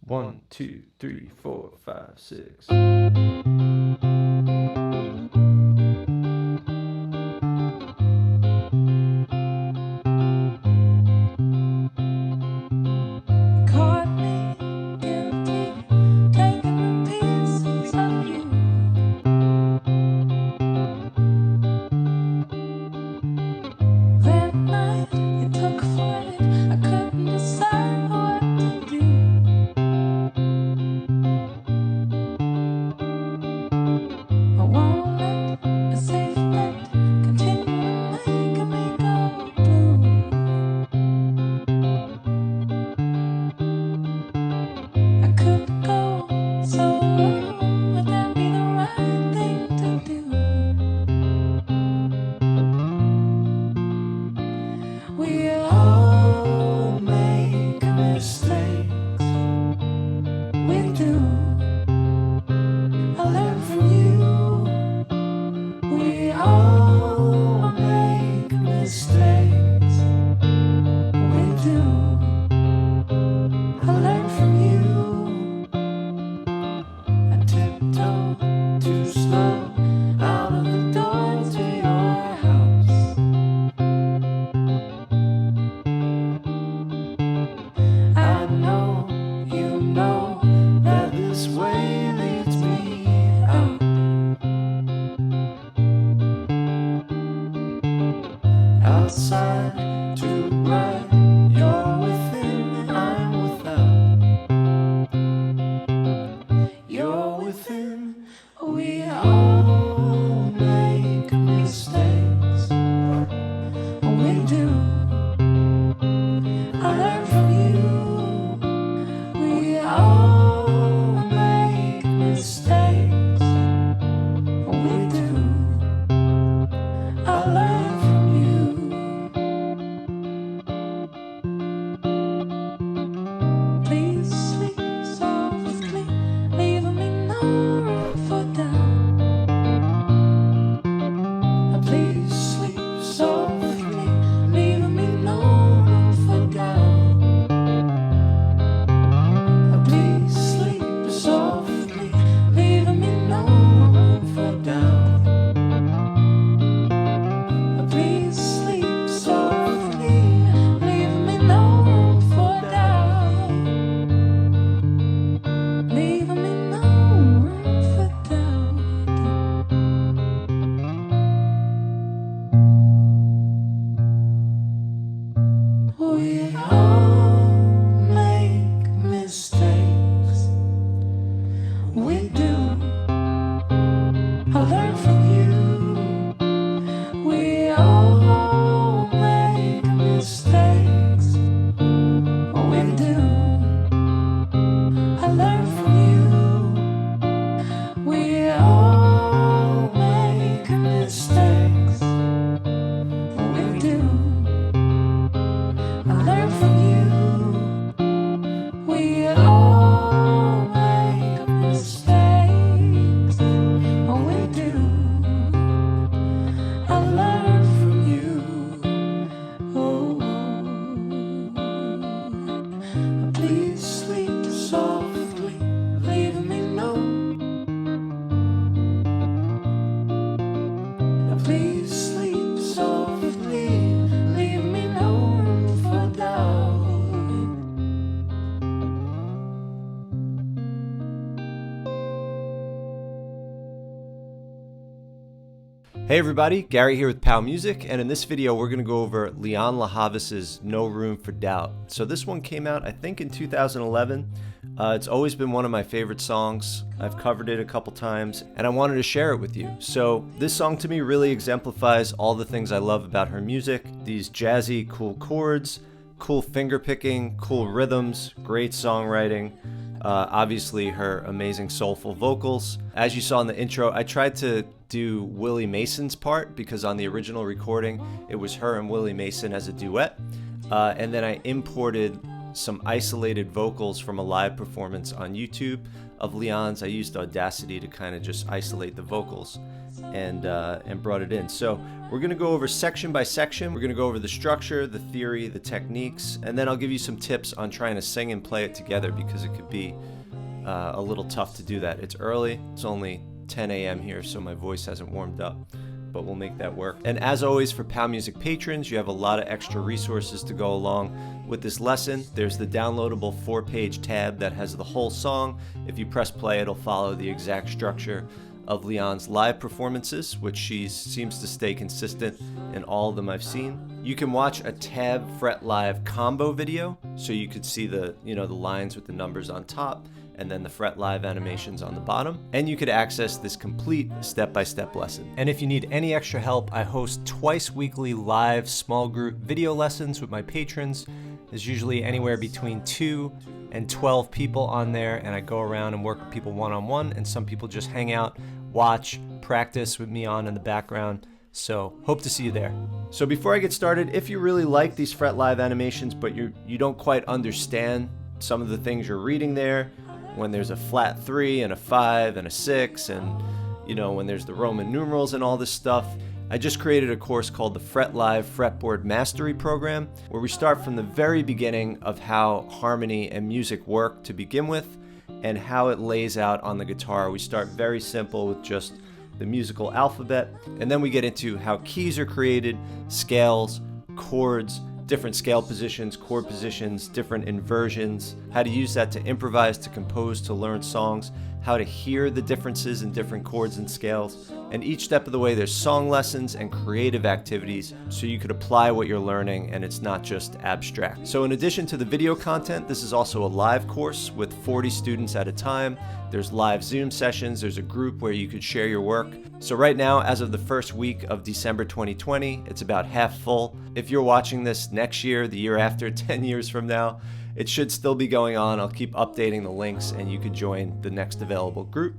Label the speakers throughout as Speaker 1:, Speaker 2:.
Speaker 1: 1, 2, 3, 4, 5, 6.
Speaker 2: Caught me guilty, taking the pieces of you. That night you took a flight, I couldn't decide what to do. I won't let a safe bet continue making me go blue. I could go so low, would that be the right thing to do? We all make mistakes. We do. I learn from you. We all make mistakes. We do. I learn from you. I tiptoe too slow out of the door to your house. I know you know that this way leads me out. Outside too bright, you're within, I'm without. You're within, we all make mistakes. We do. I learn from you. We all make mistakes. We do. I learn from you. Please sleep softly, leaving me no room for doubt. Please sleep softly, leaving me no room for doubt. Please sleep softly, leaving me no room for doubt. Please sleep softly, leaving me no room for doubt. Leaving me no room for doubt. We all make mistakes. We do. I learn from you. We all make mistakes. We do. I learn from you. We all make mistakes. We do. I learn from you. We all make mistakes. We do. I learn from you. Oh, please sleep softly, leaving me no. Please sleep softly, leave me no room for doubt.
Speaker 1: Hey everybody, Gary here with Pow Music, and in this video we're going to go over Lianne La Havas' No Room for Doubt. So this one came out I think in 2011. It's always been one of my favorite songs. I've covered it a couple times and I wanted to share it with you. So this song to me really exemplifies all the things I love about her music. These jazzy, cool chords, cool finger picking, cool rhythms, great songwriting. Obviously her amazing soulful vocals. As you saw in the intro, I tried to do Willie Mason's part because on the original recording it was her and Willie Mason as a duet, and then I imported some isolated vocals from a live performance on YouTube of Lianne's. I used Audacity to kind of just isolate the vocals, and brought it in. So we're going to go over section by section. We're going to go over the structure, the theory, the techniques, and then I'll give you some tips on trying to sing and play it together, because it could be a little tough to do that. It's early. It's only 10 a.m. here, so my voice hasn't warmed up, but we'll make that work. And as always, for POW Music patrons, you have a lot of extra resources to go along with this lesson. There's the downloadable 4-page tab that has the whole song. If you press play, it'll follow the exact structure of Lianne's live performances, which she seems to stay consistent in all of them I've seen. You can watch a tab fretLIVE combo video, so you could see the lines with the numbers on top and then the fretLIVE animations on the bottom. And you could access this complete step-by-step lesson. And if you need any extra help, I host twice weekly live small group video lessons with my patrons. There's usually anywhere between 2 and 12 people on there, and I go around and work with people one-on-one, and some people just hang out, watch, practice with me on in the background. So hope to see you there. So before I get started, if you really like these fretLIVE animations, but you don't quite understand some of the things you're reading there, when there's a flat 3 and a 5 and a 6, and when there's the Roman numerals and all this stuff, I just created a course called the fretLIVE Fretboard Mastery Program, where we start from the very beginning of how harmony and music work to begin with, and how it lays out on the guitar. We start very simple with just the musical alphabet, and then we get into how keys are created, scales, chords, different scale positions, chord positions, different inversions, how to use that to improvise, to compose, to learn songs, how to hear the differences in different chords and scales. And each step of the way, there's song lessons and creative activities, so you could apply what you're learning and it's not just abstract. So in addition to the video content, this is also a live course with 40 students at a time. There's live Zoom sessions, there's a group where you could share your work. So right now, as of the first week of December 2020, it's about half full. If you're watching this next year, the year after, 10 years from now, it should still be going on. I'll keep updating the links and you can join the next available group.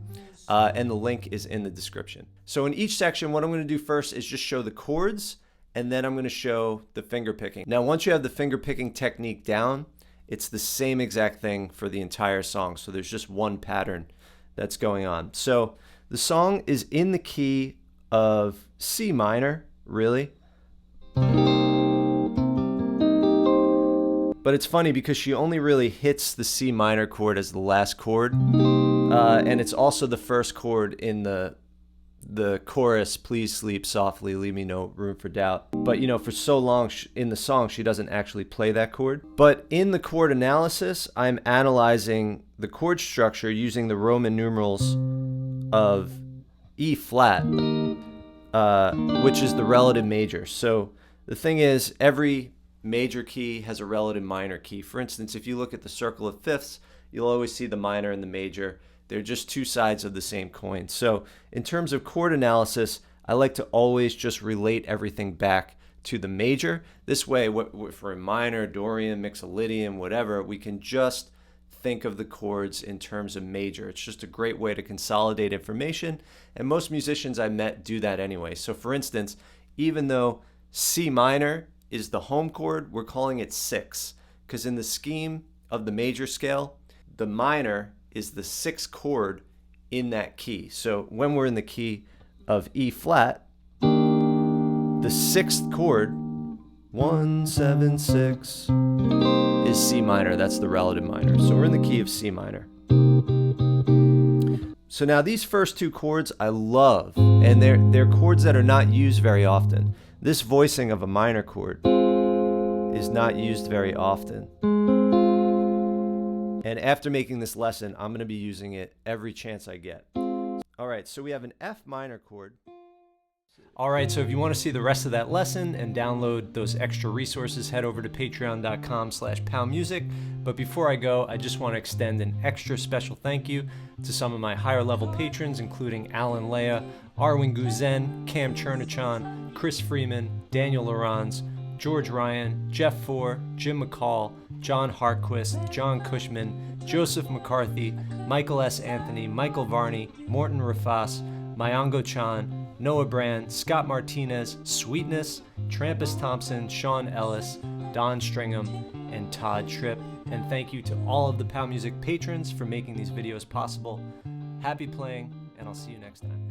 Speaker 1: And the link is in the description. So in each section, what I'm going to do first is just show the chords, and then I'm going to show the finger picking. Now, once you have the finger picking technique down, it's the same exact thing for the entire song. So there's just one pattern that's going on. So the song is in the key of C minor, really. But it's funny because she only really hits the C minor chord as the last chord. And it's also the first chord in the chorus, please sleep softly, leave me no room for doubt. But for so long in the song, she doesn't actually play that chord. But in the chord analysis, I'm analyzing the chord structure using the Roman numerals of E flat, which is the relative major. So the thing is, every major key has a relative minor key. For instance, if you look at the circle of fifths, you'll always see the minor and the major. They're just two sides of the same coin. So in terms of chord analysis, I like to always just relate everything back to the major. This way, for a minor, Dorian, Mixolydian, whatever, we can just think of the chords in terms of major. It's just a great way to consolidate information, and most musicians I met do that anyway. So for instance, even though C minor is the home chord, we're calling it 6, because in the scheme of the major scale, the minor is the 6th chord in that key. So when we're in the key of E flat, the 6th chord, 1, 7, 6, is C minor. That's the relative minor. So we're in the key of C minor. So now these first two chords I love, and they're chords that are not used very often. This voicing of a minor chord is not used very often. And after making this lesson, I'm going to be using it every chance I get. All right, so we have an F minor chord. All right, so if you want to see the rest of that lesson and download those extra resources, head over to patreon.com/powmusic. But before I go, I just want to extend an extra special thank you to some of my higher level patrons, including Alan Leah, Arwin Guzen, Cam Chernachan, Chris Freeman, Daniel Laurans, George Ryan, Jeff Four, Jim McCall, John Hartquist, John Cushman, Joseph McCarthy, Michael S. Anthony, Michael Varney, Morton Rafas, Mayango Chan, Noah Brand, Scott Martinez, Sweetness, Trampus Thompson, Sean Ellis, Don Stringham, and Todd Tripp. And thank you to all of the POW Music patrons for making these videos possible. Happy playing, and I'll see you next time.